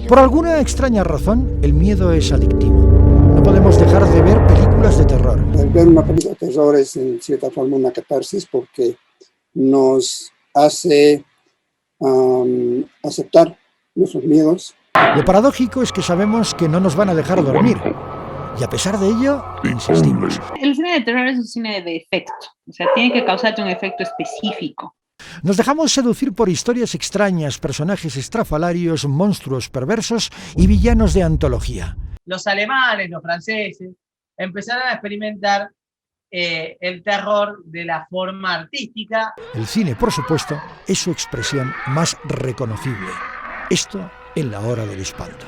Por alguna extraña razón, el miedo es adictivo. No podemos dejar de ver películas de terror. Ver una película de terror es en cierta forma una catarsis porque nos hace aceptar nuestros miedos. Lo paradójico es que sabemos que no nos van a dejar dormir. Y a pesar de ello, insistimos. El cine de terror es un cine de efecto. O sea, tiene que causarte un efecto específico. Nos dejamos seducir por historias extrañas, personajes estrafalarios, monstruos perversos y villanos de antología. Los alemanes, los franceses, empezaron a experimentar el terror de la forma artística. El cine, por supuesto, es su expresión más reconocible. Esto en la hora del espanto.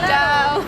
Chao.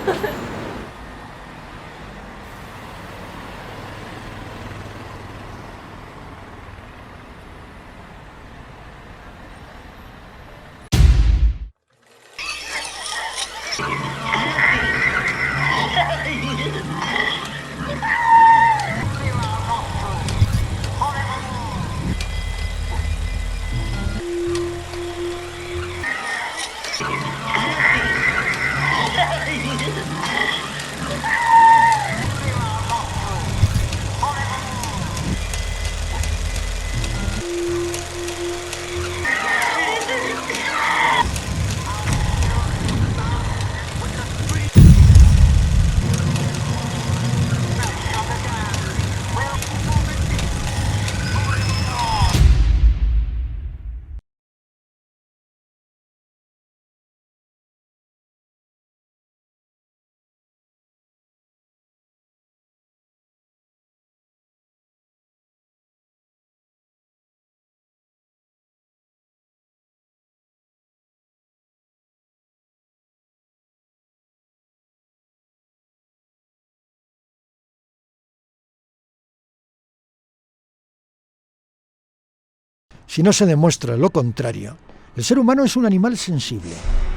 Si no se demuestra lo contrario, el ser humano es un animal sensible,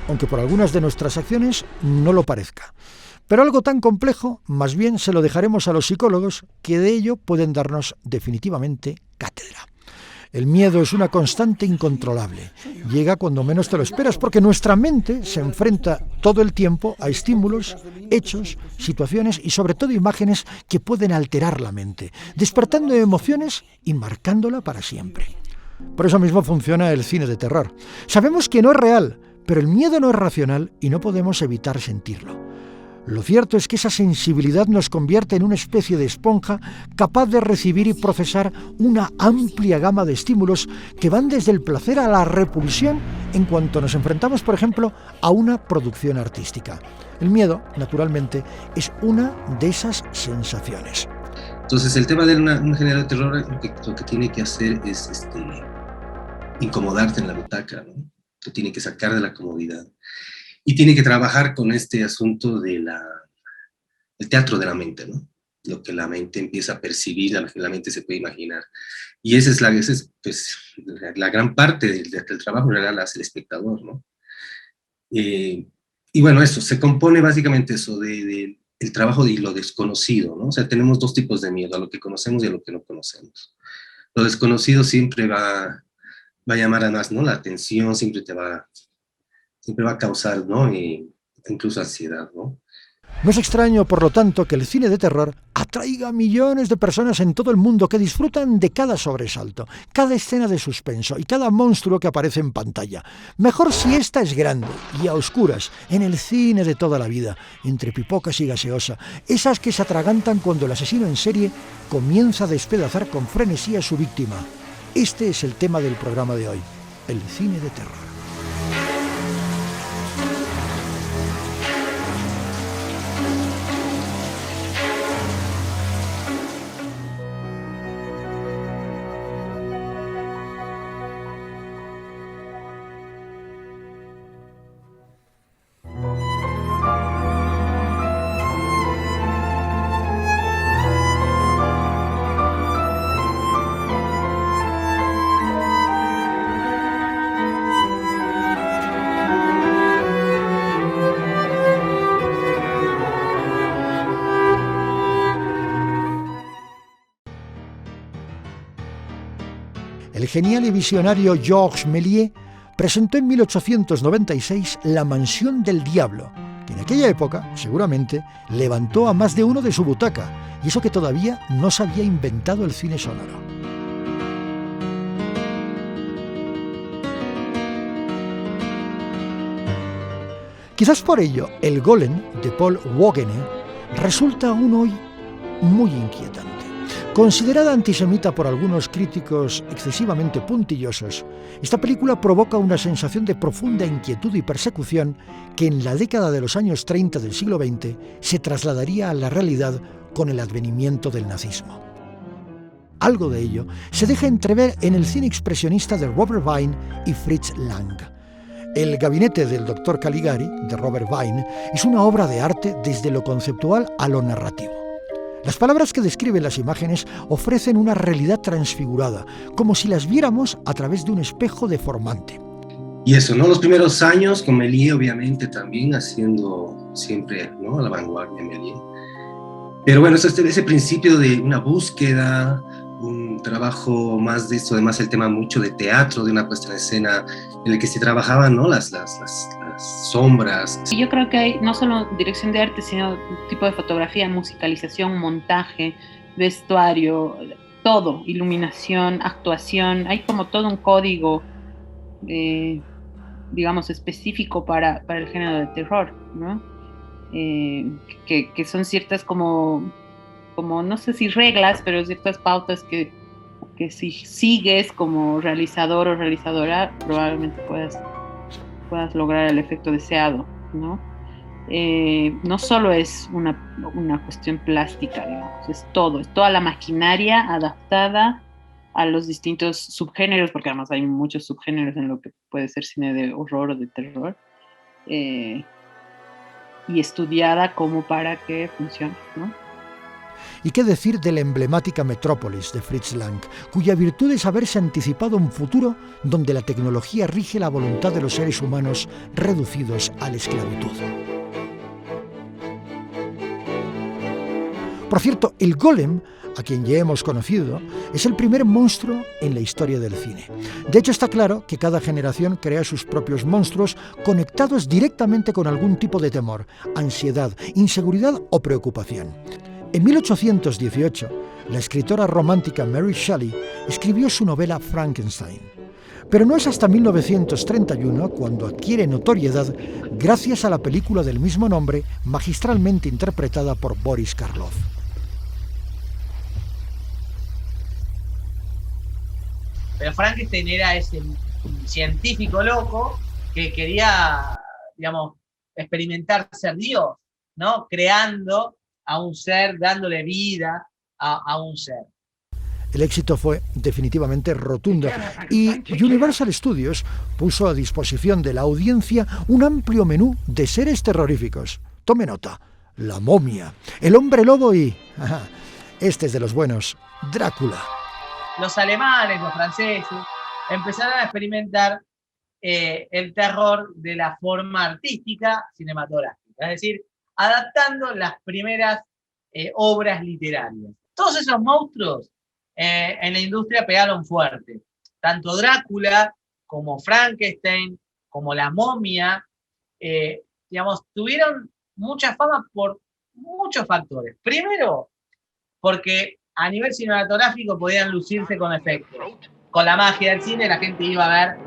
aunque por algunas de nuestras acciones no lo parezca. Pero algo tan complejo, más bien se lo dejaremos a los psicólogos, que de ello pueden darnos definitivamente cátedra. El miedo es una constante incontrolable. Llega cuando menos te lo esperas, porque nuestra mente se enfrenta todo el tiempo a estímulos, hechos, situaciones y sobre todo imágenes que pueden alterar la mente, despertando emociones y marcándola para siempre. Por eso mismo funciona el cine de terror. Sabemos que no es real, pero el miedo no es racional y no podemos evitar sentirlo. Lo cierto es que esa sensibilidad nos convierte en una especie de esponja capaz de recibir y procesar una amplia gama de estímulos que van desde el placer a la repulsión en cuanto nos enfrentamos, por ejemplo, a una producción artística. El miedo, naturalmente, es una de esas sensaciones. Entonces, el tema de un género de terror lo que tiene que hacer es incomodarte en la butaca, ¿no? Te tiene que sacar de la comodidad. Y tiene que trabajar con este asunto del teatro de la mente, ¿no? Lo que la mente empieza a percibir, la mente se puede imaginar. Y esa es pues, la gran parte del trabajo, en realidad, la hace el espectador, ¿no? Y bueno, eso, se compone básicamente eso de el trabajo de lo desconocido, ¿no? O sea, tenemos dos tipos de miedo, a lo que conocemos y a lo que no conocemos. Lo desconocido siempre va a llamar a más, ¿no? La atención siempre va a causar, ¿no? Incluso ansiedad, ¿no? No es extraño, por lo tanto, que el cine de terror atraiga a millones de personas en todo el mundo que disfrutan de cada sobresalto, cada escena de suspenso y cada monstruo que aparece en pantalla. Mejor si esta es grande y a oscuras, en el cine de toda la vida, entre pipocas y gaseosa, esas que se atragantan cuando el asesino en serie comienza a despedazar con frenesí a su víctima. Este es el tema del programa de hoy, el cine de terror. el genial y visionario Georges Méliès presentó en 1896 La Mansión del Diablo, que en aquella época, seguramente, levantó a más de uno de su butaca, y eso que todavía no se había inventado el cine sonoro. Quizás por ello, el Golem de Paul Wagener resulta aún hoy muy inquietante. Considerada antisemita por algunos críticos excesivamente puntillosos, esta película provoca una sensación de profunda inquietud y persecución que en la década de los años 30 del siglo XX se trasladaría a la realidad con el advenimiento del nazismo. Algo de ello se deja entrever en el cine expresionista de Robert Wiene y Fritz Lang. El gabinete del Dr. Caligari, de Robert Wiene, es una obra de arte desde lo conceptual a lo narrativo. Las palabras que describen las imágenes ofrecen una realidad transfigurada, como si las viéramos a través de un espejo deformante. Y eso, ¿no? Los primeros años con Méliès, obviamente, también haciendo siempre, ¿no?, a la vanguardia Méliès. Pero bueno, ese principio de una búsqueda, un trabajo más de esto, además el tema mucho de teatro, de una puesta en escena en el que se trabajaban, ¿no?, las sombras. Yo creo que hay no solo dirección de arte, sino tipo de fotografía, musicalización, montaje, vestuario, todo, iluminación, actuación. Hay como todo un código, digamos, específico para el género de terror, ¿no? Que son ciertas como, no sé si reglas, pero ciertas pautas que si sigues como realizador o realizadora, probablemente puedas lograr el efecto deseado, ¿no? No solo es una cuestión plástica, digamos, es toda la maquinaria adaptada a los distintos subgéneros, porque además hay muchos subgéneros en lo que puede ser cine de horror o de terror, y estudiada como para que funcione, ¿no? ¿Y qué decir de la emblemática Metrópolis de Fritz Lang, cuya virtud es haberse anticipado a un futuro donde la tecnología rige la voluntad de los seres humanos reducidos a la esclavitud? Por cierto, el Golem, a quien ya hemos conocido, es el primer monstruo en la historia del cine. De hecho, está claro que cada generación crea sus propios monstruos conectados directamente con algún tipo de temor, ansiedad, inseguridad o preocupación. En 1818, la escritora romántica Mary Shelley escribió su novela Frankenstein. Pero no es hasta 1931 cuando adquiere notoriedad gracias a la película del mismo nombre, magistralmente interpretada por Boris Karloff. Pero Frankenstein era ese científico loco que quería, digamos, experimentar ser Dios, ¿no? Creando a un ser, dándole vida a un ser. El éxito fue definitivamente rotundo y Universal Studios puso a disposición de la audiencia un amplio menú de seres terroríficos. Tome nota: La Momia, El Hombre Lobo y... este es de los buenos, Drácula. Los alemanes, los franceses, empezaron a experimentar el terror de la forma artística cinematográfica, es decir, adaptando las primeras obras literarias. Todos esos monstruos en la industria pegaron fuerte. Tanto Drácula como Frankenstein, como La Momia, digamos, tuvieron mucha fama por muchos factores. Primero, porque a nivel cinematográfico podían lucirse con efectos. Con la magia del cine la gente iba a ver,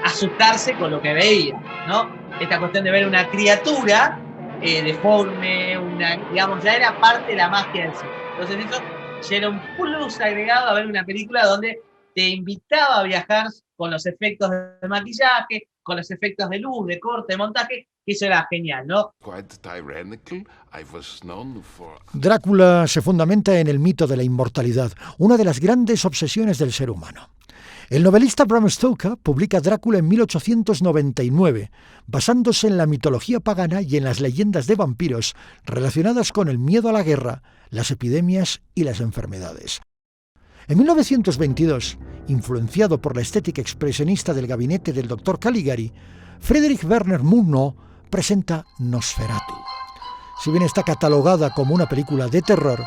asustarse con lo que veía, ¿no? Esta cuestión de ver una criatura deforme, digamos, ya era parte de la magia del cine. Entonces eso ya era un plus agregado a ver una película donde te invitaba a viajar con los efectos de maquillaje, con los efectos de luz, de corte, de montaje, que eso era genial, ¿no? Drácula se fundamenta en el mito de la inmortalidad, una de las grandes obsesiones del ser humano. El novelista Bram Stoker publica Drácula en 1899, basándose en la mitología pagana y en las leyendas de vampiros relacionadas con el miedo a la guerra, las epidemias y las enfermedades. En 1922, influenciado por la estética expresionista del gabinete del Dr. Caligari, Friedrich Werner Murnau presenta Nosferatu. Si bien está catalogada como una película de terror,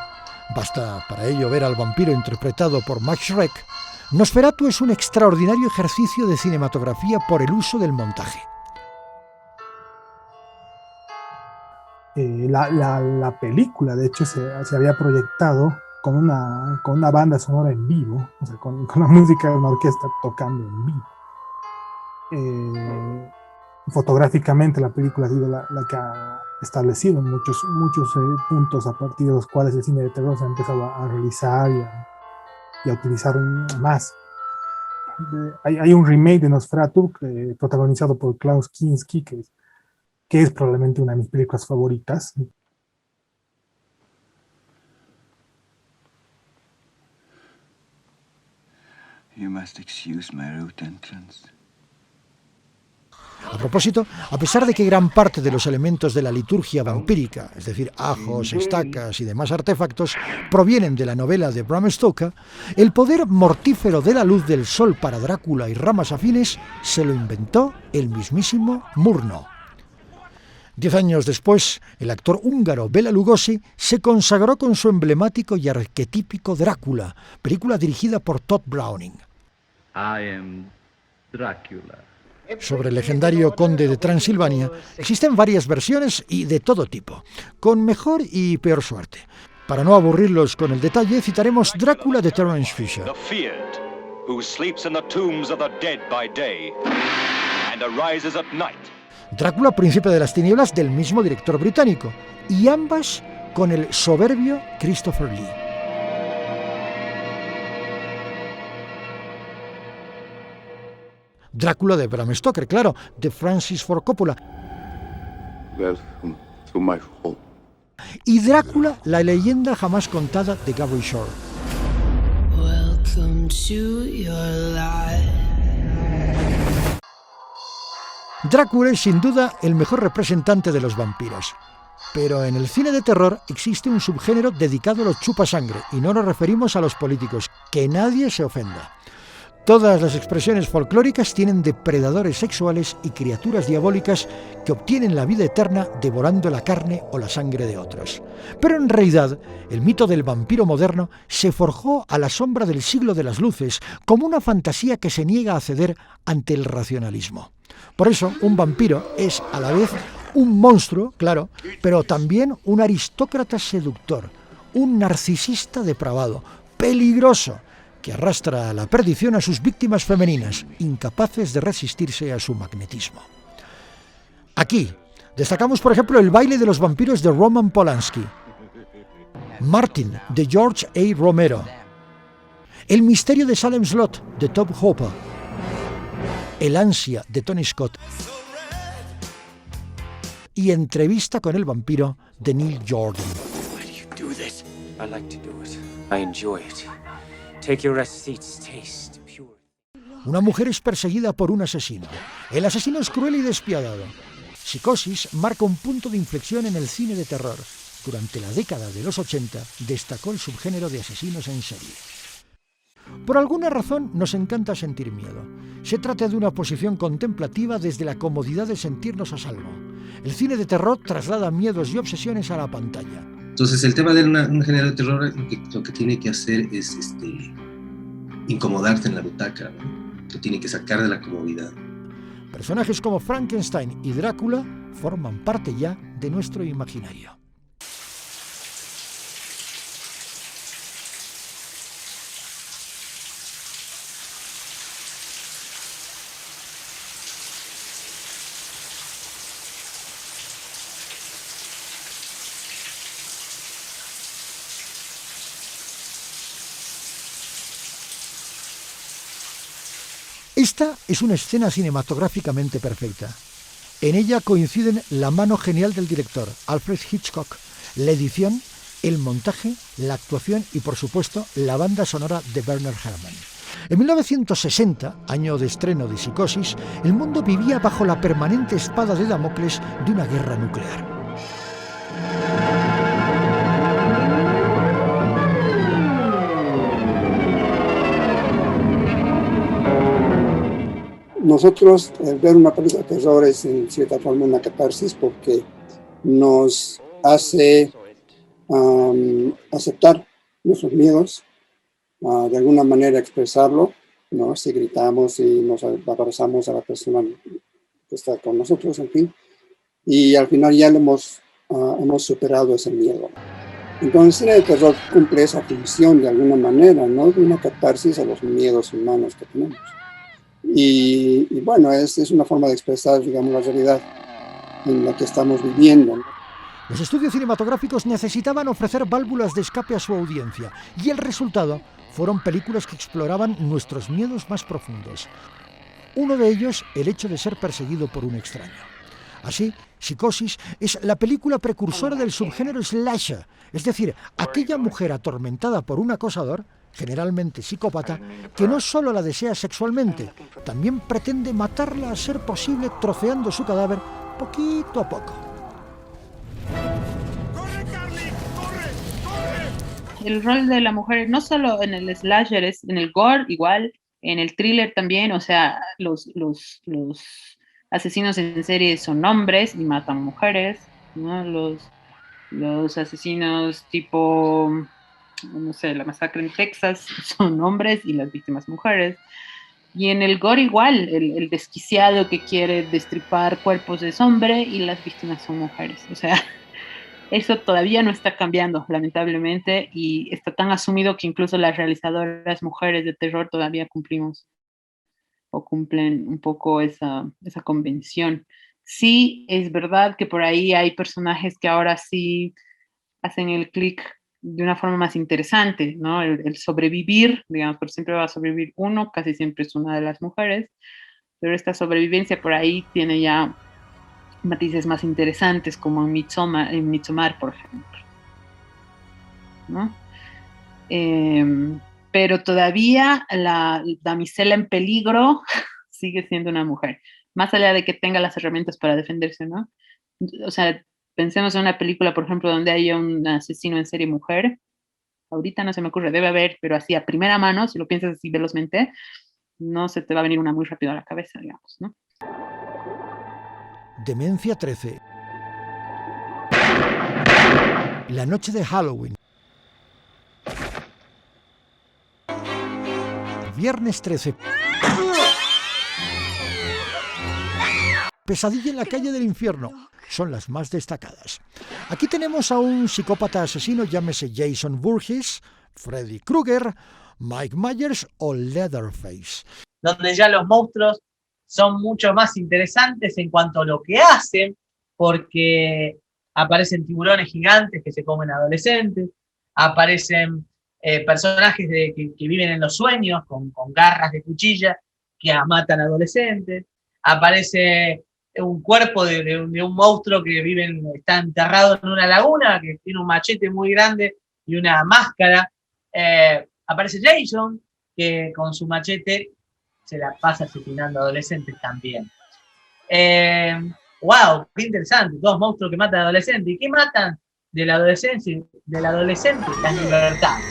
basta para ello ver al vampiro interpretado por Max Schreck, Nosferatu es un extraordinario ejercicio de cinematografía por el uso del montaje. La película, de hecho, se había proyectado con una banda sonora en vivo, o sea, con la música de una orquesta tocando en vivo. Fotográficamente la película ha sido la que ha establecido muchos puntos a partir de los cuales el cine de terror se ha empezado a realizar y a utilizar más. Hay un remake de Nosferatu protagonizado por Klaus Kinski, que es probablemente una de mis películas favoritas. You must excuse my rude entrance. A propósito, a pesar de que gran parte de los elementos de la liturgia vampírica, es decir, ajos, estacas y demás artefactos, provienen de la novela de Bram Stoker, el poder mortífero de la luz del sol para Drácula y ramas afines se lo inventó el mismísimo Murnau. 10 años después, el actor húngaro Bela Lugosi se consagró con su emblemático y arquetípico Drácula, película dirigida por Todd Browning. I am Dracula. Sobre el legendario conde de Transilvania existen varias versiones y de todo tipo, con mejor y peor suerte. Para no aburrirlos con el detalle, citaremos Drácula de Terence Fisher. The feared, who sleeps in the tombs of the dead by day and arises at night. Drácula, príncipe de las tinieblas, del mismo director británico, y ambas con el soberbio Christopher Lee. Drácula de Bram Stoker, claro, de Francis Ford Coppola. Welcome to my home. Y Drácula, la leyenda jamás contada de Gary Shore. Welcome to your life. Drácula es sin duda el mejor representante de los vampiros. Pero en el cine de terror existe un subgénero dedicado a los chupasangre, y no nos referimos a los políticos, que nadie se ofenda. Todas las expresiones folclóricas tienen depredadores sexuales y criaturas diabólicas que obtienen la vida eterna devorando la carne o la sangre de otros. Pero en realidad, el mito del vampiro moderno se forjó a la sombra del siglo de las luces como una fantasía que se niega a ceder ante el racionalismo. Por eso, un vampiro es a la vez un monstruo, claro, pero también un aristócrata seductor, un narcisista depravado, peligroso, que arrastra a la perdición a sus víctimas femeninas, incapaces de resistirse a su magnetismo. Aquí destacamos, por ejemplo, El baile de los vampiros de Roman Polanski, Martin, de George A. Romero, El misterio de Salem Slot, de Tobe Hooper, El ansia, de Tony Scott, y Entrevista con el vampiro, de Neil Jordan. Why do you do this? I like to do it. I enjoy it. Take your receipts, taste pure. Una mujer es perseguida por un asesino. El asesino es cruel y despiadado. Psicosis marca un punto de inflexión en el cine de terror. Durante la década de los 80 destacó el subgénero de asesinos en serie. Por alguna razón nos encanta sentir miedo. Se trata de una posición contemplativa desde la comodidad de sentirnos a salvo. El cine de terror traslada miedos y obsesiones a la pantalla. Entonces el tema de un género de terror lo que tiene que hacer es incomodarte en la butaca, ¿no? Te tiene que sacar de la comodidad. Personajes como Frankenstein y Drácula forman parte ya de nuestro imaginario. Esta es una escena cinematográficamente perfecta. En ella coinciden la mano genial del director, Alfred Hitchcock, la edición, el montaje, la actuación y, por supuesto, la banda sonora de Werner Herrmann. En 1960, año de estreno de Psicosis, el mundo vivía bajo la permanente espada de Damocles de una guerra nuclear. Nosotros, ver una película de terror es en cierta forma una catarsis porque nos hace aceptar nuestros miedos, de alguna manera expresarlo ¿no? Si gritamos y nos abrazamos a la persona que está con nosotros, en fin, y al final ya hemos superado ese miedo. Entonces el cine de terror cumple esa función de alguna manera, ¿no? De una catarsis a los miedos humanos que tenemos. Y bueno, es una forma de expresar, digamos, la realidad en la que estamos viviendo, ¿no? Los estudios cinematográficos necesitaban ofrecer válvulas de escape a su audiencia, y el resultado fueron películas que exploraban nuestros miedos más profundos. Uno de ellos, el hecho de ser perseguido por un extraño. Así, Psicosis es la película precursora del subgénero slasher, es decir, aquella mujer atormentada por un acosador, generalmente psicópata, que no solo la desea sexualmente, también pretende matarla a ser posible troceando su cadáver poquito a poco. El rol de la mujer, no solo en el slasher, es en el gore igual, en el thriller también, o sea, los asesinos en serie son hombres y matan mujeres, ¿no? Los asesinos tipo, no sé, la masacre en Texas son hombres y las víctimas mujeres. Y en el gore igual, el desquiciado que quiere destripar cuerpos es hombre y las víctimas son mujeres. O sea, eso todavía no está cambiando, lamentablemente, y está tan asumido que incluso las realizadoras mujeres de terror todavía cumplimos o cumplen un poco esa convención. Sí, es verdad que por ahí hay personajes que ahora sí hacen el clic de una forma más interesante, ¿no? El sobrevivir, digamos, pero siempre va a sobrevivir uno, casi siempre es una de las mujeres, pero esta sobrevivencia por ahí tiene ya matices más interesantes, como en Midsommar, por ejemplo, ¿no? Pero todavía la damisela en peligro sigue siendo una mujer, más allá de que tenga las herramientas para defenderse, ¿no? O sea, pensemos en una película, por ejemplo, donde haya un asesino en serie mujer. Ahorita no se me ocurre, debe haber, pero así a primera mano, si lo piensas así velozmente, no se te va a venir una muy rápido a la cabeza, digamos, ¿no? Demencia 13. La noche de Halloween. Viernes 13. Pesadilla en la calle del infierno. Son las más destacadas. Aquí tenemos a un psicópata asesino, llámese Jason Voorhees, Freddy Krueger, Mike Myers o Leatherface. Donde ya los monstruos son mucho más interesantes en cuanto a lo que hacen, porque aparecen tiburones gigantes que se comen adolescentes, aparecen personajes que viven en los sueños con garras de cuchilla que matan adolescentes, aparece un cuerpo de un monstruo que está enterrado en una laguna, que tiene un machete muy grande y una máscara. Aparece Jason, que con su machete se la pasa asesinando adolescentes también. ¡Wow! ¡Qué interesante! Dos monstruos que matan a adolescentes. ¿Y qué matan de la adolescencia? Del adolescente, las libertades.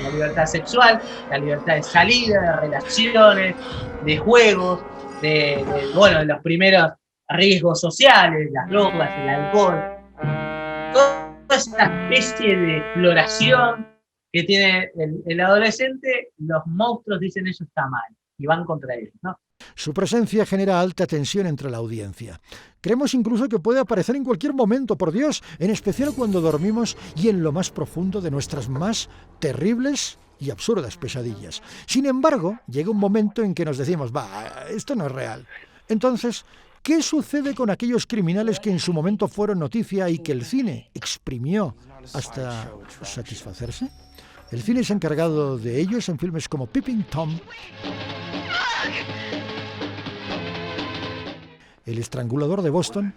La libertad sexual, la libertad de salida, de relaciones, de juegos, de los primeros riesgos sociales, las drogas, el alcohol. Toda esa especie de exploración que tiene el adolescente, los monstruos dicen eso está mal y van contra él, ¿no? Su presencia genera alta tensión entre la audiencia. Creemos incluso que puede aparecer en cualquier momento, por Dios, en especial cuando dormimos y en lo más profundo de nuestras más terribles y absurdas pesadillas. Sin embargo, llega un momento en que nos decimos, esto no es real. Entonces, ¿qué sucede con aquellos criminales que en su momento fueron noticia y que el cine exprimió hasta satisfacerse? El cine se ha encargado de ellos en filmes como Peeping Tom, El estrangulador de Boston,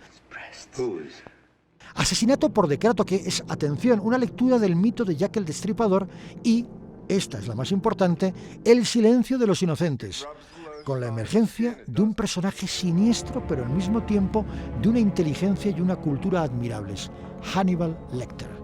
Asesinato por decreto, que es, atención, una lectura del mito de Jack el Destripador, y, esta es la más importante, El silencio de los inocentes, con la emergencia de un personaje siniestro, pero al mismo tiempo de una inteligencia y una cultura admirables, Hannibal Lecter.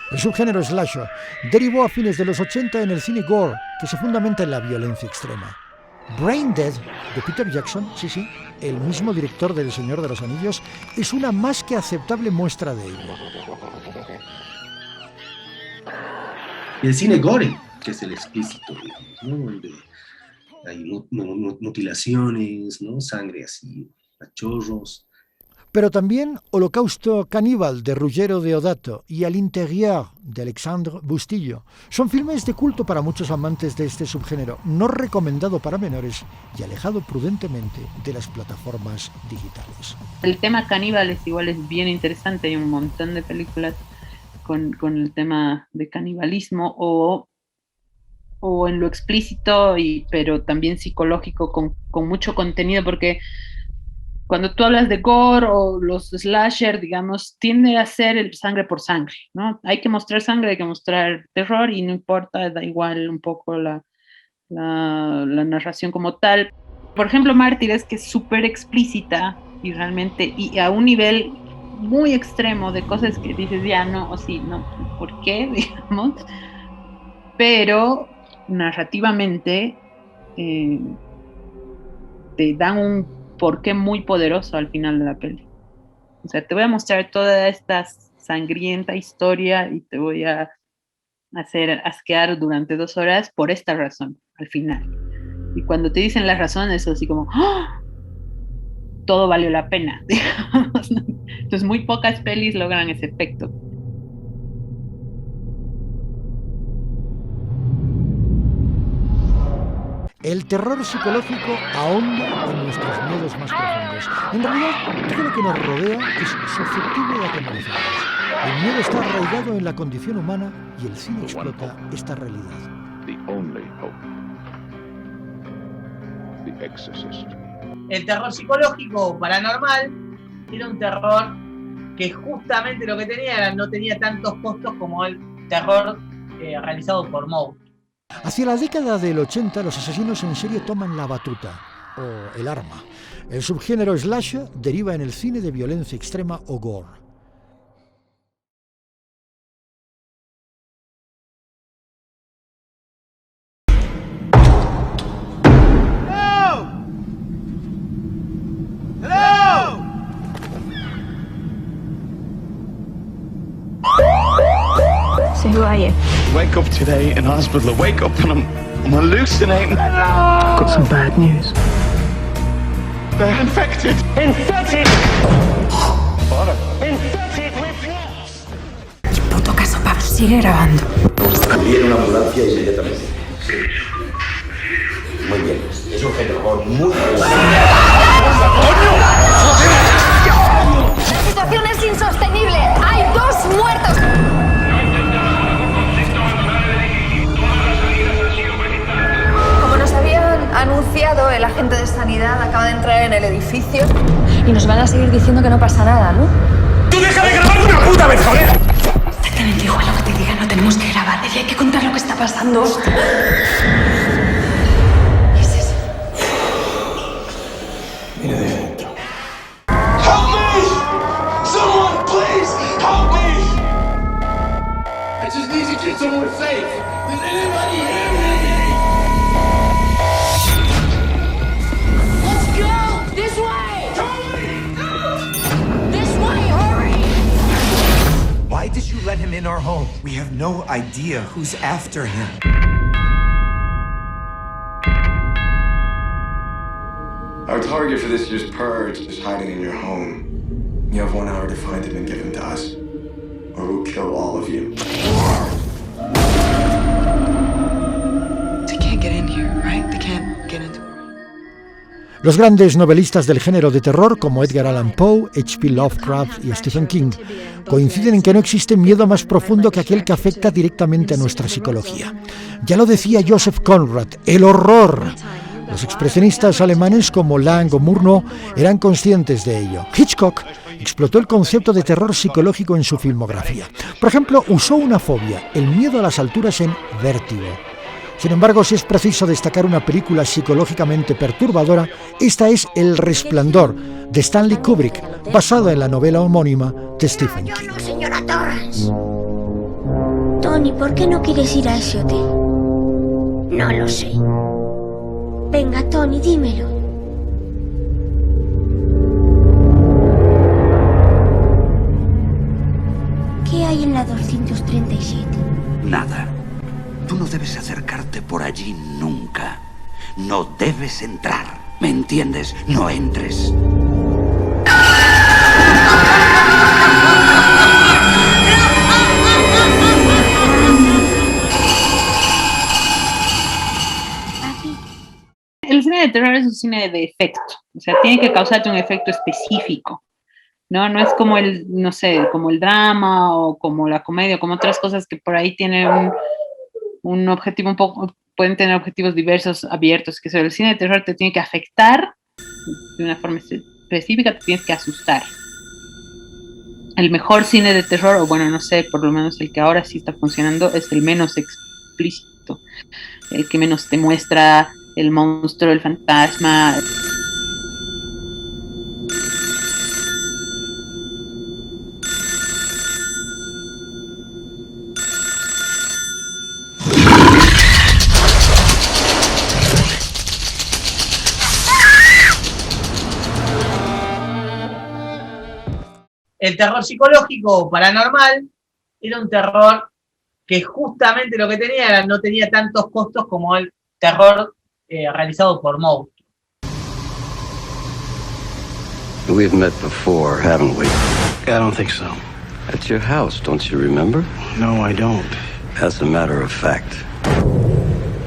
El subgénero slasher derivó a fines de los 80 en el cine gore, que se fundamenta en la violencia extrema. Brain Dead, de Peter Jackson, sí, el mismo director de El Señor de los Anillos, es una más que aceptable muestra de ello. El cine gore, que es el explícito, digamos, ¿no? Donde hay mutilaciones, ¿no? Sangre así, a chorros. Pero también Holocausto Caníbal, de Ruggero Deodato, y A l'intérieur, de Alexandre Bustillo. Son filmes de culto para muchos amantes de este subgénero, no recomendado para menores y alejado prudentemente de las plataformas digitales. El tema caníbal es bien interesante, hay un montón de películas con el tema de canibalismo o en lo explícito, pero también psicológico, con mucho contenido, porque cuando tú hablas de gore o los slasher, digamos, tiende a ser el sangre por sangre, ¿no? Hay que mostrar sangre, hay que mostrar terror y no importa, da igual un poco la narración como tal. Por ejemplo, Mártires, que es súper explícita y realmente, y a un nivel muy extremo de cosas que dices ya no, o sí, no, ¿por qué? Digamos. Pero narrativamente te dan un porqué muy poderoso al final de la peli. O sea, te voy a mostrar toda esta sangrienta historia y te voy a hacer asquear durante 2 horas por esta razón, al final. Y cuando te dicen las razones, es así como, ¡oh! Todo valió la pena, digamos, ¿no? Entonces, muy pocas pelis logran ese efecto. El terror psicológico ahonda en nuestros miedos más profundos. En realidad, todo lo que nos rodea es susceptible de atemorizarnos. El miedo está arraigado en la condición humana y el cine explota esta realidad. El terror psicológico paranormal era un terror que justamente lo que tenía no tenía tantos costos como el terror realizado por Moe. Hacia la década del 80, los asesinos en serie toman la batuta, o el arma. El subgénero slasher deriva en el cine de violencia extrema o gore. So who are you? Wake up today in hospital. Wake up and I'm hallucinating. I've got some bad news. They're infected. Infected! Infected with what? El puto caso, Pablo, sigue grabando. Viene una ambulancia inmediatamente. Muy bien. Es un género muy La situación es insostenible. Hay 2 muertos. Como nos habían anunciado, el agente de sanidad acaba de entrar en el edificio y nos van a seguir diciendo que no pasa nada, ¿no? ¡Tú deja de grabar de una puta vez, joder! Exactamente igual lo que te diga, no tenemos que grabar y hay que contar lo que está pasando. ¿Qué es eso? Mira de adentro. Help me! Someone, please, help me! I just need to get somewhere safe. Did anybody hear me? Let's go! This way! This way, hurry! Why did you let him in our home? We have no idea who's after him. Our target for this year's purge is hiding in your home. You have 1 hour to find him and give him to us, or we'll kill all of you. They can't get in here, right? They can't get into. Los grandes novelistas del género de terror, como Edgar Allan Poe, H.P. Lovecraft y Stephen King, coinciden en que no existe miedo más profundo que aquel que afecta directamente a nuestra psicología. Ya lo decía Joseph Conrad, el horror. Los expresionistas alemanes como Lang o Murnau eran conscientes de ello. Hitchcock explotó el concepto de terror psicológico en su filmografía. Por ejemplo, usó una fobia, el miedo a las alturas, en Vértigo. Sin embargo, si es preciso destacar una película psicológicamente perturbadora, esta es El Resplandor, de Stanley Kubrick, basada en la novela homónima de Stephen King. No, señora Torrance. Tony, ¿por qué no quieres ir a ese hotel? No lo sé. Venga, Tony, dímelo. ¿Qué hay en la 237? Nada. Tú no debes acercarte por allí nunca. No debes entrar. ¿Me entiendes? No entres. El cine de terror es un cine de efecto, o sea, tiene que causarte un efecto específico, ¿no? No es como el, no sé, como el drama o como la comedia, como otras cosas que por ahí tienen un objetivo un poco, pueden tener objetivos diversos, abiertos, que el cine de terror te tiene que afectar de una forma específica, te tienes que asustar. El mejor cine de terror, o bueno, no sé, por lo menos el que ahora sí está funcionando, es el menos explícito, el que menos te muestra el monstruo, el fantasma. El terror psicológico o paranormal era un terror que justamente lo que tenía era no tenía tantos costos como el terror realizado por Moe. We've met before, haven't we? I don't think so. At your house, don't you remember? No, I don't. As a matter of fact,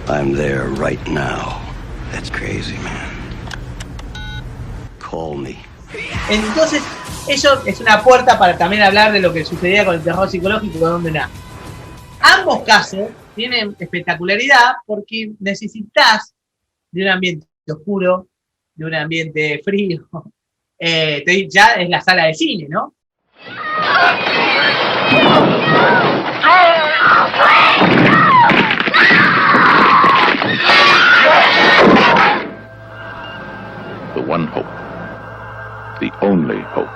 I'm there right now. That's crazy, man. Call me. Entonces, eso es una puerta para también hablar de lo que sucedía con el terror psicológico de donde nace. Ambos casos tienen espectacularidad porque necesitas de un ambiente oscuro, de un ambiente frío. Ya es la sala de cine, ¿no? The one hope. The only hope.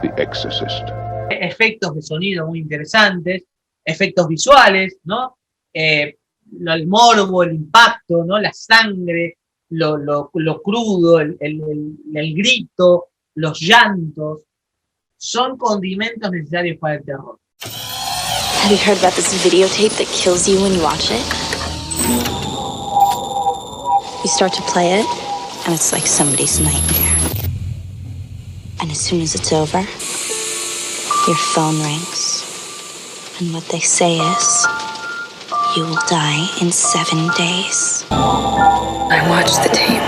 The Exorcist. Efectos de sonido muy interesantes, efectos visuales, ¿no? El morbo, el impacto, ¿no? La sangre, lo crudo, el grito, los llantos, son condimentos necesarios para el terror. Have you heard about this videotape that kills you when you watch it? You start to play it, and it's like somebody's nightmare. And as soon as it's over, your phone rings, and what they say is, you will die in 7 days. I watched the tape.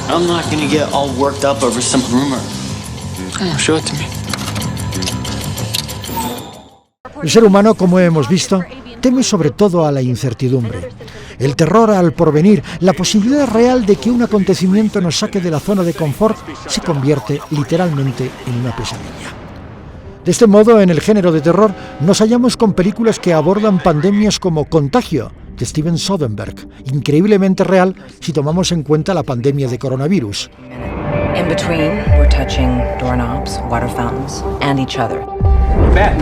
I'm not gonna get all worked up over some rumor. Oh, show it to me. El ser humano, como hemos visto, teme sobre todo a la incertidumbre, el terror al porvenir, la posibilidad real de que un acontecimiento nos saque de la zona de confort se convierte literalmente en una pesadilla. De este modo, en el género de terror, nos hallamos con películas que abordan pandemias como Contagio, de Steven Soderbergh, increíblemente real si tomamos en cuenta la pandemia de coronavirus. In between, we're touching doorknobs, water fountains, and each other. Beth.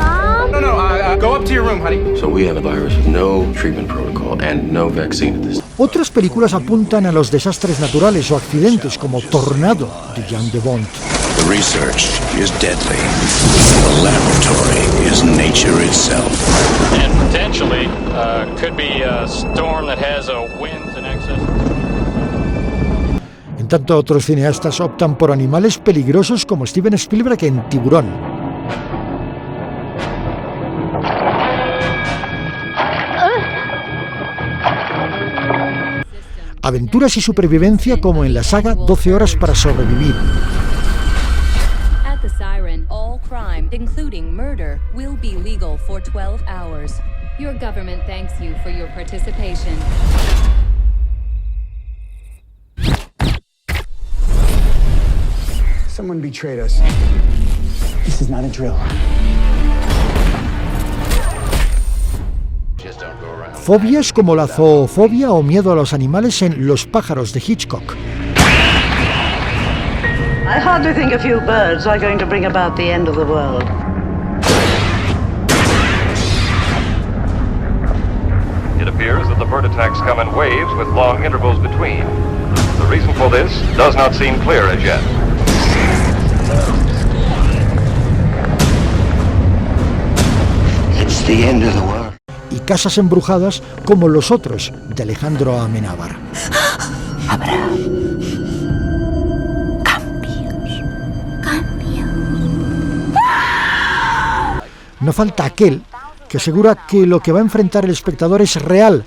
No, go up to your room, honey. So we have a virus with no treatment protocol and no vaccine at this time. Otras películas apuntan a los desastres naturales o accidentes como Tornado, de Jan de Bont. The research is deadly. The laboratory is nature itself. And potentially could be a storm that has a wind in excess. En tanto, otros cineastas optan por animales peligrosos como Steven Spielberg en Tiburón. Aventuras y supervivencia como en la saga 12 horas para sobrevivir. At the Siren, all crime, including murder, will be legal for 12 hours. Your government thanks you for your participation. Someone betrayed us. This is not a drill. Fobias como la zoofobia o miedo a los animales en Los pájaros de Hitchcock. I hardly think a few birds are going to bring about the end of the world. It appears that the bird attacks come in waves with long intervals between. The reason for this does not seem clear as yet. It's the end of the world. Y casas embrujadas como Los Otros, de Alejandro Amenábar. Habrá No falta aquel que asegura que lo que va a enfrentar el espectador es real,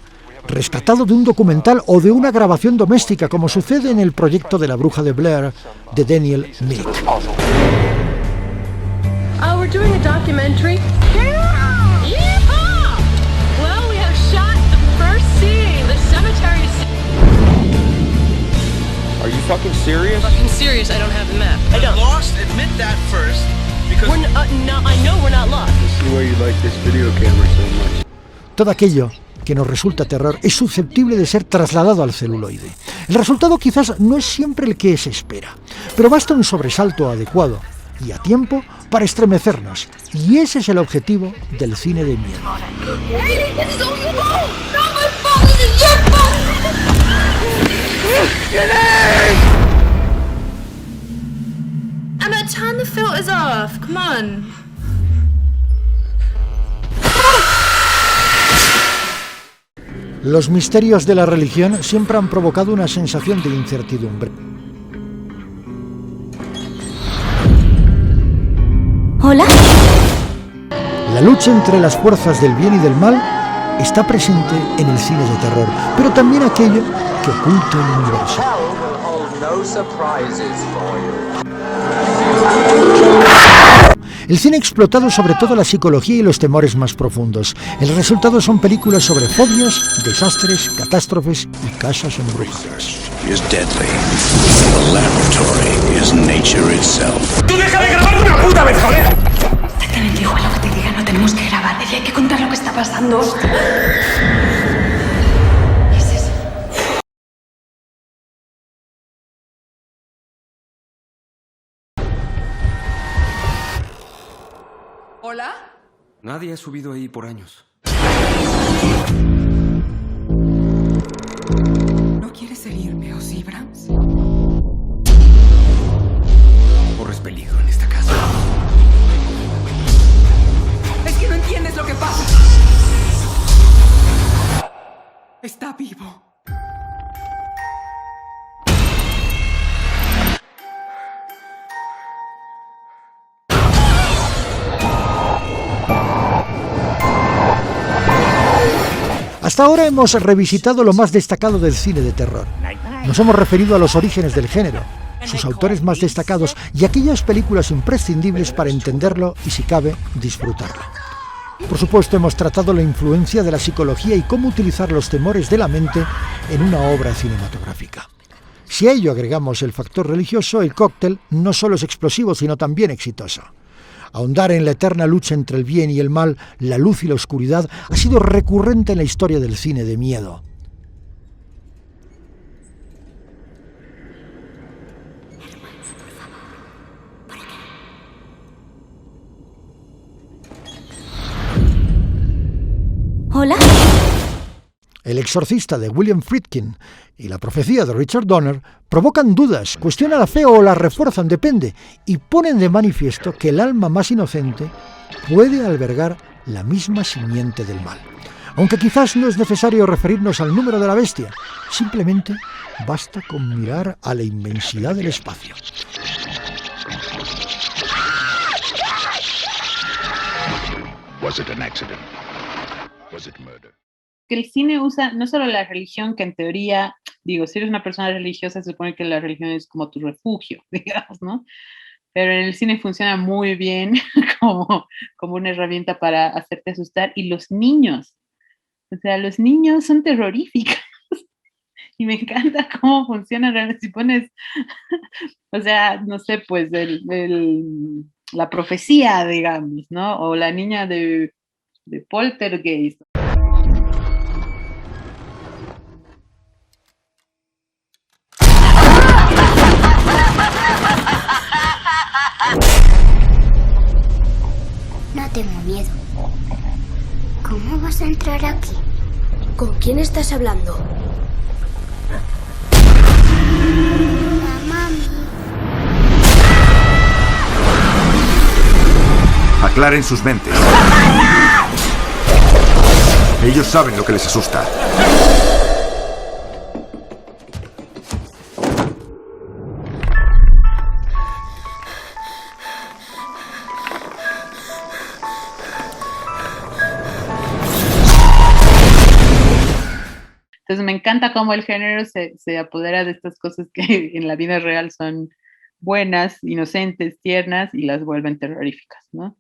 rescatado de un documental o de una grabación doméstica, como sucede en el proyecto de La Bruja de Blair de Daniel Milk. Oh, we're doing a documentary. Yeehaw! Well, we have shot the first scene, the cemetery scene. Are you fucking serious? Fucking serious, I don't have the map. I don't. Lost, admit that first. Because We're no, I know we're not lost. I see why you like this video camera so much. Todo aquello que nos resulta terror es susceptible de ser trasladado al celuloide. El resultado quizás no es siempre el que se espera, pero basta un sobresalto adecuado y a tiempo para estremecernos, y ese es el objetivo del cine de miedo. Emma, turn the filters off. Come on. Los misterios de la religión siempre han provocado una sensación de incertidumbre. ¿Hola? La lucha entre las fuerzas del bien y del mal está presente en el cine de terror, pero también aquello que oculta el universo. El cine ha explotado sobre todo la psicología y los temores más profundos. El resultado son películas sobre fobias, desastres, catástrofes y casas embrujadas. Is deadly. The laboratory is nature itself. ¡Tú deja de grabar una puta vez, joder! Exactamente igual lo que te diga, no tenemos que grabar, hay que contar lo que está pasando. ¿Hola? Nadie ha subido ahí por años. ¿No quieres herirme, Ozzy Brams? Corres peligro en esta casa. Es que no entiendes lo que pasa. Está vivo. Hasta ahora hemos revisitado lo más destacado del cine de terror. Nos hemos referido a los orígenes del género, sus autores más destacados y aquellas películas imprescindibles para entenderlo y, si cabe, disfrutarlo. Por supuesto, hemos tratado la influencia de la psicología y cómo utilizar los temores de la mente en una obra cinematográfica. Si a ello agregamos el factor religioso, el cóctel no solo es explosivo, sino también exitoso. Ahondar en la eterna lucha entre el bien y el mal, la luz y la oscuridad, ha sido recurrente en la historia del cine de miedo. ¿Hola? El exorcista de William Friedkin y la profecía de Richard Donner provocan dudas, cuestionan la fe o la refuerzan, depende, y ponen de manifiesto que el alma más inocente puede albergar la misma simiente del mal. Aunque quizás no es necesario referirnos al número de la bestia, simplemente basta con mirar a la inmensidad del espacio. Was it an accident? Was it murder? Que el cine usa no solo la religión, que en teoría, digo, si eres una persona religiosa, se supone que la religión es como tu refugio, digamos, ¿no? Pero en el cine funciona muy bien como una herramienta para hacerte asustar. Y los niños, o sea, los niños son terroríficos. Y me encanta cómo funciona realmente. Si pones, o sea, no sé, pues la profecía, digamos, ¿no? O la niña de Poltergeist. No tengo miedo. ¿Cómo vas a entrar aquí? ¿Con quién estás hablando? Mami. Aclaren sus mentes. Ellos saben lo que les asusta. Entonces me encanta cómo el género se apodera de estas cosas que en la vida real son buenas, inocentes, tiernas y las vuelven terroríficas, ¿no?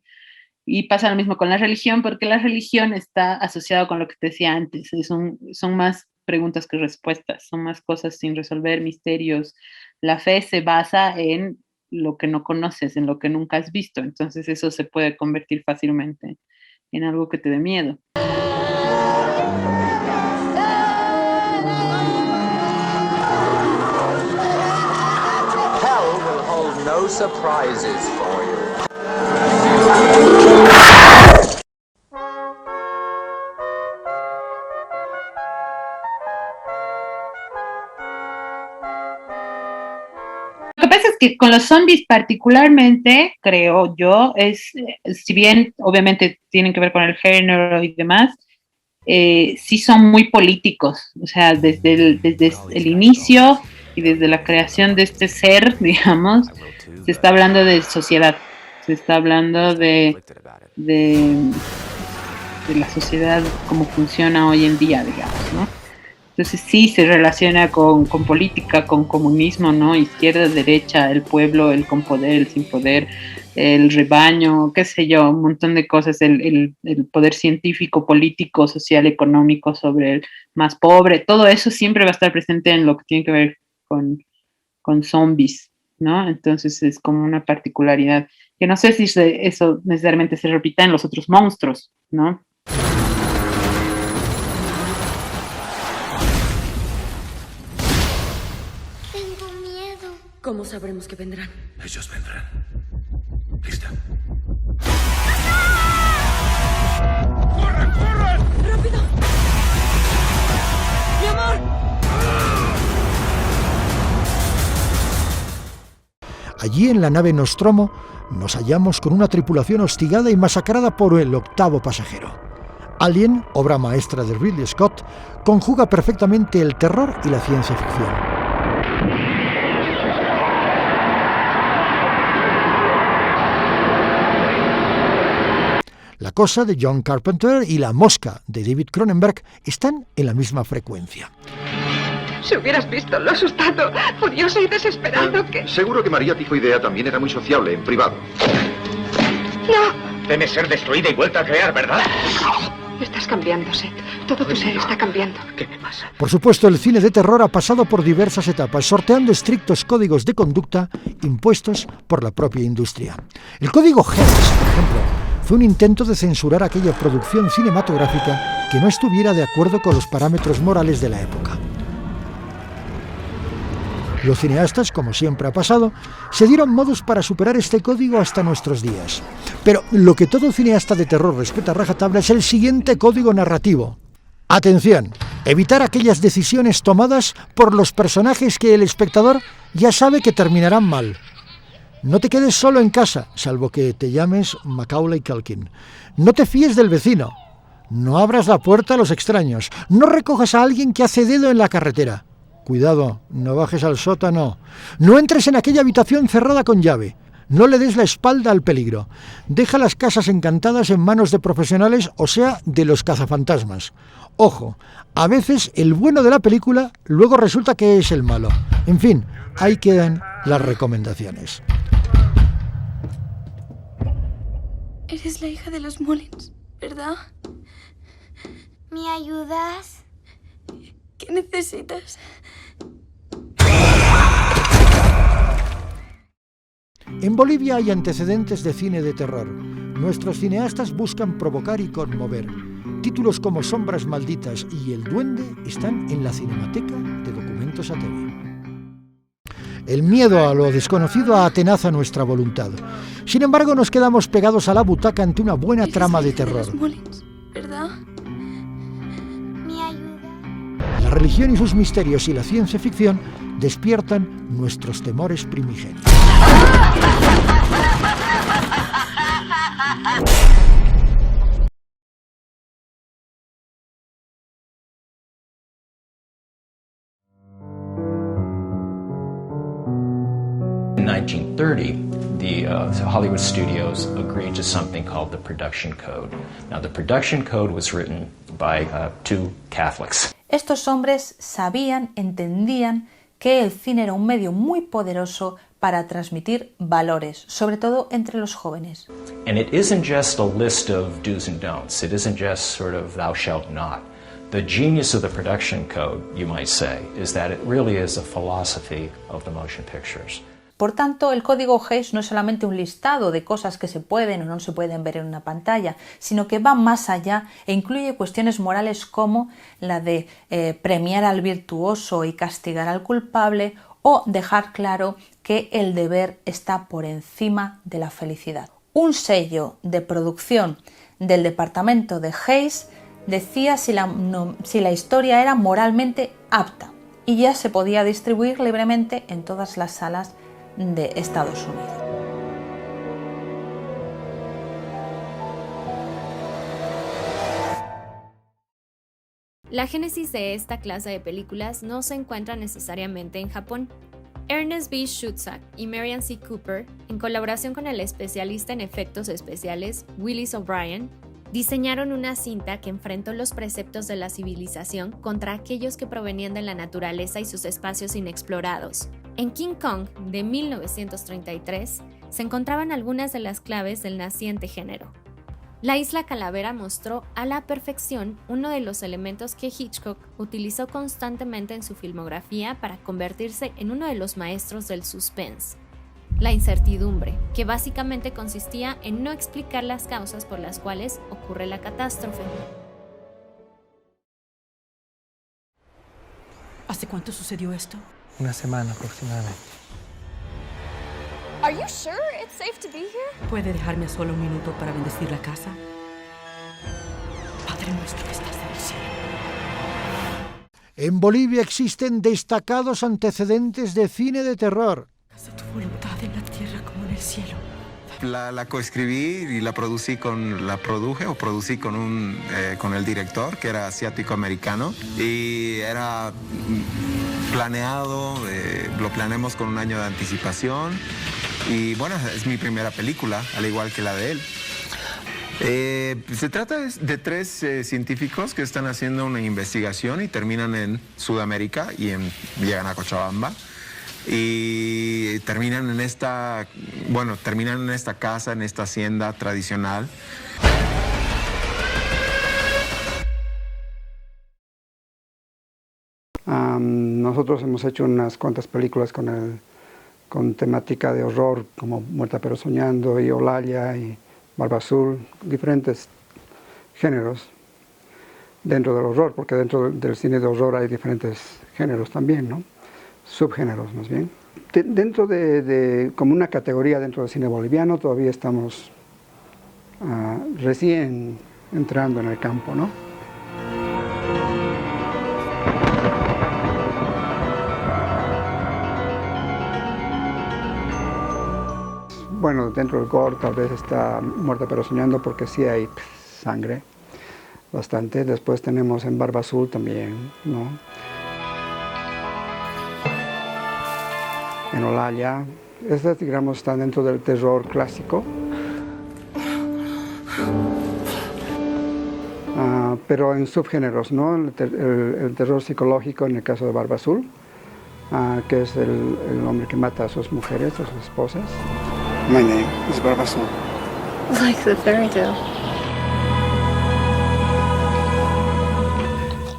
Y pasa lo mismo con la religión, porque la religión está asociada con lo que te decía antes, son más preguntas que respuestas, son más cosas sin resolver, misterios. La fe se basa en lo que no conoces, en lo que nunca has visto, entonces eso se puede convertir fácilmente en algo que te dé miedo. Hell will hold no surprises for you. Lo que pasa es que con los zombies particularmente, creo yo, si bien obviamente tienen que ver con el género y demás, sí son muy políticos, o sea, desde el inicio y desde la creación de este ser, digamos, se está hablando de sociedad, se está hablando de la sociedad como funciona hoy en día, digamos, ¿no? Entonces sí se relaciona con política, con comunismo, ¿no? Izquierda, derecha, el pueblo, el con poder, el sin poder, el rebaño, qué sé yo, un montón de cosas, el poder científico, político, social, económico sobre el más pobre, todo eso siempre va a estar presente en lo que tiene que ver con zombies, ¿no? Entonces es como una particularidad, que no sé si eso necesariamente se repita en los otros monstruos, ¿no? Tengo miedo. ¿Cómo sabremos que vendrán? Ellos vendrán. ¿Lista? ¡Corran, corran! ¡Rápido! ¡Mi amor! Allí en la nave Nostromo nos hallamos con una tripulación hostigada y masacrada por el 8º pasajero. Alien, obra maestra de Ridley Scott, conjuga perfectamente el terror y la ciencia ficción. La Cosa de John Carpenter y La Mosca de David Cronenberg están en la misma frecuencia. Si hubieras visto lo asustado, furioso y desesperado que... Seguro que María Tifoidea también era muy sociable en privado. ¡No! Teme ser destruida y vuelta a crear, ¿verdad? Estás cambiando, Seth. Todo tu ser está cambiando. ¿Qué me pasa? Por supuesto, el cine de terror ha pasado por diversas etapas, sorteando estrictos códigos de conducta impuestos por la propia industria. El código Helms, por ejemplo, fue un intento de censurar aquella producción cinematográfica que no estuviera de acuerdo con los parámetros morales de la época. Los cineastas, como siempre ha pasado, se dieron modos para superar este código hasta nuestros días. Pero lo que todo cineasta de terror respeta a rajatabla es el siguiente código narrativo. Atención, evitar aquellas decisiones tomadas por los personajes que el espectador ya sabe que terminarán mal. No te quedes solo en casa, salvo que te llames Macaulay Culkin. No te fíes del vecino. No abras la puerta a los extraños. No recojas a alguien que hace dedo en la carretera. Cuidado, no bajes al sótano. No entres en aquella habitación cerrada con llave. No le des la espalda al peligro. Deja las casas encantadas en manos de profesionales, o sea, de los cazafantasmas. Ojo, a veces el bueno de la película luego resulta que es el malo. En fin, ahí quedan las recomendaciones. Eres la hija de los Mullins, ¿verdad? ¿Me ayudas? ¿Qué necesitas? En Bolivia hay antecedentes de cine de terror. Nuestros cineastas buscan provocar y conmover. Títulos como Sombras Malditas y El Duende están en la Cinemateca de Documentos ATV. El miedo a lo desconocido atenaza nuestra voluntad. Sin embargo, nos quedamos pegados a la butaca ante una buena trama de terror. ¿Verdad? La religión y sus misterios y la ciencia ficción despiertan nuestros temores primigenios. In 1930, the Hollywood studios agreed to something called the Production Code. Now, the Production Code was written by two Catholics. Estos hombres sabían, entendían que el cine era un medio muy poderoso para transmitir valores, sobre todo entre los jóvenes. And it isn't just a list of do's and don'ts. It isn't just sort of thou shalt not. The genius of the Production Code, you might say, is that it really is a philosophy of the motion pictures. Por tanto, el código Hays no es solamente un listado de cosas que se pueden o no se pueden ver en una pantalla, sino que va más allá e incluye cuestiones morales como la de premiar al virtuoso y castigar al culpable, o dejar claro que el deber está por encima de la felicidad. Un sello de producción del departamento de Hays decía si la historia era moralmente apta, y ya se podía distribuir libremente en todas las salas de Estados Unidos. La génesis de esta clase de películas no se encuentra necesariamente en Japón. Ernest B. Schutzak y Marian C. Cooper, en colaboración con el especialista en efectos especiales Willis O'Brien, diseñaron una cinta que enfrentó los preceptos de la civilización contra aquellos que provenían de la naturaleza y sus espacios inexplorados. En King Kong, de 1933, se encontraban algunas de las claves del naciente género. La Isla Calavera mostró a la perfección uno de los elementos que Hitchcock utilizó constantemente en su filmografía para convertirse en uno de los maestros del suspense: la incertidumbre, que básicamente consistía en no explicar las causas por las cuales ocurre la catástrofe. ¿Hace cuánto sucedió esto? Una semana aproximadamente. Are you sure it's safe to be here? ¿Puede dejarme solo un minuto para bendecir la casa? Padre nuestro que estás en el cielo. En Bolivia existen destacados antecedentes de cine de terror. Haz tu voluntad en la tierra como en el cielo. La coescribí y la prodují con el director, que era asiático-americano, y era planeado, lo planeamos con un año de anticipación, y bueno, es mi primera película, al igual que la de él. Se trata de tres científicos que están haciendo una investigación y terminan en Sudamérica y llegan a Cochabamba. Y terminan en esta casa, en esta hacienda tradicional. Nosotros hemos hecho unas cuantas películas con temática de horror, como Muerta pero soñando, y Olaya, y Barba Azul, diferentes géneros dentro del horror, porque dentro del cine de horror hay diferentes géneros también, ¿no? Subgéneros más bien. Dentro de como una categoría dentro del cine boliviano todavía estamos recién entrando en el campo, ¿no? Bueno, dentro del gore tal vez está Muerta pero soñando, porque sí hay sangre, bastante. Después tenemos en Barba Azul también, ¿no? En Olaya. Estas, digamos, están dentro del terror clásico. Pero en subgéneros, ¿no? El terror psicológico en el caso de Barba Azul, que es el hombre que mata a sus mujeres, a sus esposas. My name is Barba Azul. Like the fairy tale.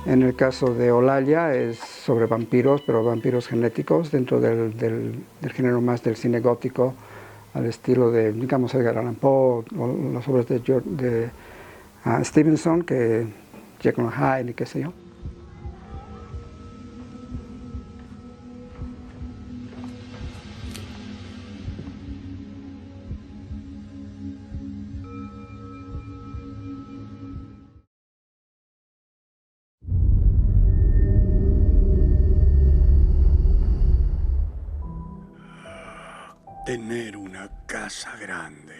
En el caso de Olaya es sobre vampiros, pero vampiros genéticos, dentro del género más del cine gótico, al estilo de, digamos, Edgar Allan Poe, o las obras de Stevenson, que Jekyll and Hyde y qué sé yo. Tener una casa grande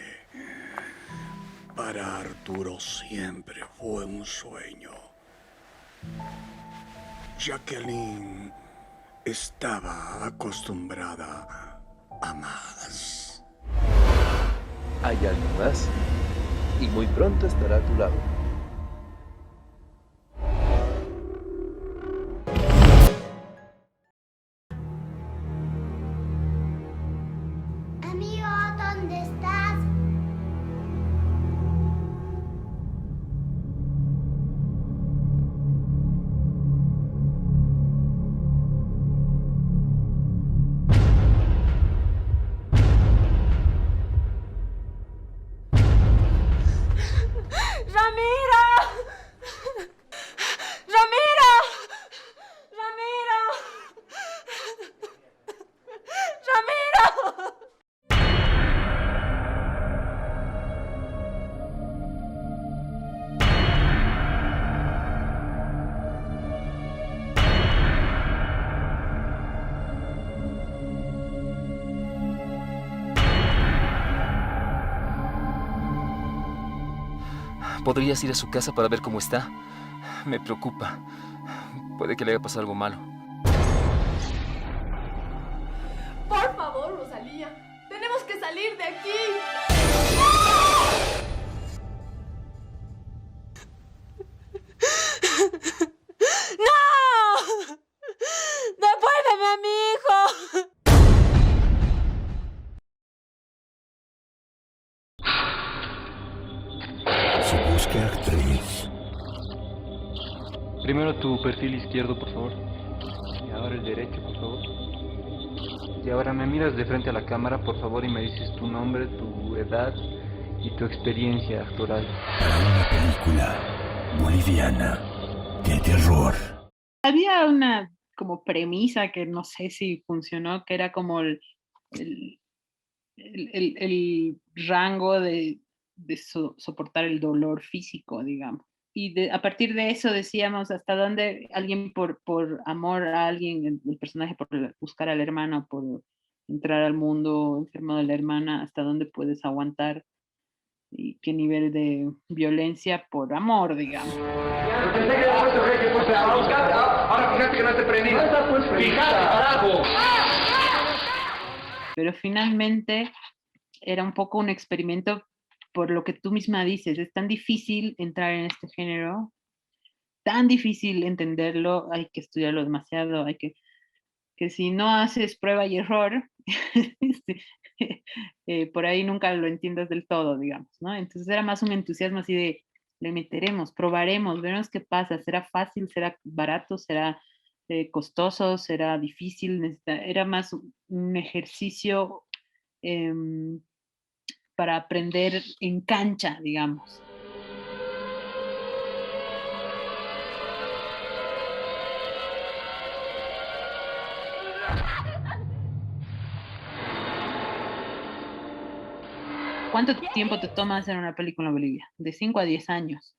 para Arturo siempre fue un sueño. Jacqueline estaba acostumbrada a más. Hay algo más y muy pronto estará a tu lado. Amigo, ¿dónde estás? ¡Ramiro! ¡Ramiro! ¡Ramiro! ¡Ramiro! ¿Podrías ir a su casa para ver cómo está? Me preocupa. Puede que le haya pasado algo malo. Por favor, Rosalía. Tenemos que salir de aquí. ¡No! ¡Devuélveme a mi hijo! Se busca actriz. Primero tu perfil izquierdo, por favor. Y ahora el derecho, por favor. Y ahora me miras de frente a la cámara, por favor, y me dices tu nombre, tu edad y tu experiencia actoral. Para una película boliviana de terror. Había una como premisa que no sé si funcionó, que era como el rango de soportar el dolor físico, digamos. Y a partir de eso decíamos hasta dónde alguien por amor a alguien, el personaje por buscar al hermano, por entrar al mundo enfermo de la hermana, hasta dónde puedes aguantar y qué nivel de violencia por amor, digamos. Ahora fíjate que no te prendí. ¡Fíjate, carajo! Pero finalmente era un poco un experimento por lo que tú misma dices. Es tan difícil entrar en este género, tan difícil entenderlo, hay que estudiarlo demasiado, que si no haces prueba y error, por ahí nunca lo entiendas del todo, digamos, ¿no? Entonces era más un entusiasmo así de, le meteremos, probaremos, veremos qué pasa, será fácil, será barato, será costoso, será difícil, era más un ejercicio para aprender en cancha, digamos. ¿Cuánto tiempo te toma hacer una película en Bolivia? De 5 a 10 años.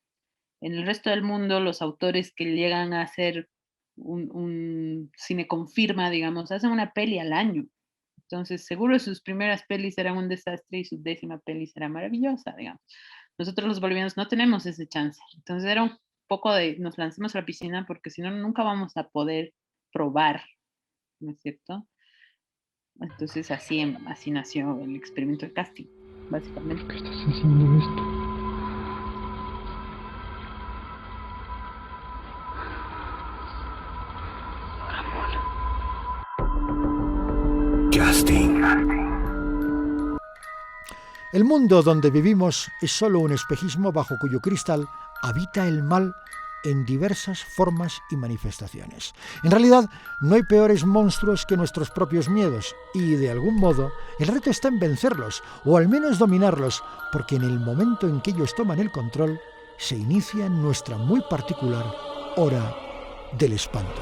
En el resto del mundo, los autores que llegan a hacer un cine con firma, digamos, hacen una peli al año. Entonces, seguro sus primeras pelis eran un desastre y su 10ª peli será maravillosa, digamos. Nosotros los bolivianos no tenemos ese chance. Entonces era un poco de, nos lancemos a la piscina porque si no, nunca vamos a poder probar, ¿no es cierto? Entonces así nació el experimento de casting, básicamente. ¿Qué estás haciendo esto? Casting. El mundo donde vivimos es solo un espejismo bajo cuyo cristal habita el mal en diversas formas y manifestaciones. En realidad, no hay peores monstruos que nuestros propios miedos y, de algún modo, el reto está en vencerlos, o al menos dominarlos, porque en el momento en que ellos toman el control, se inicia nuestra muy particular hora del espanto.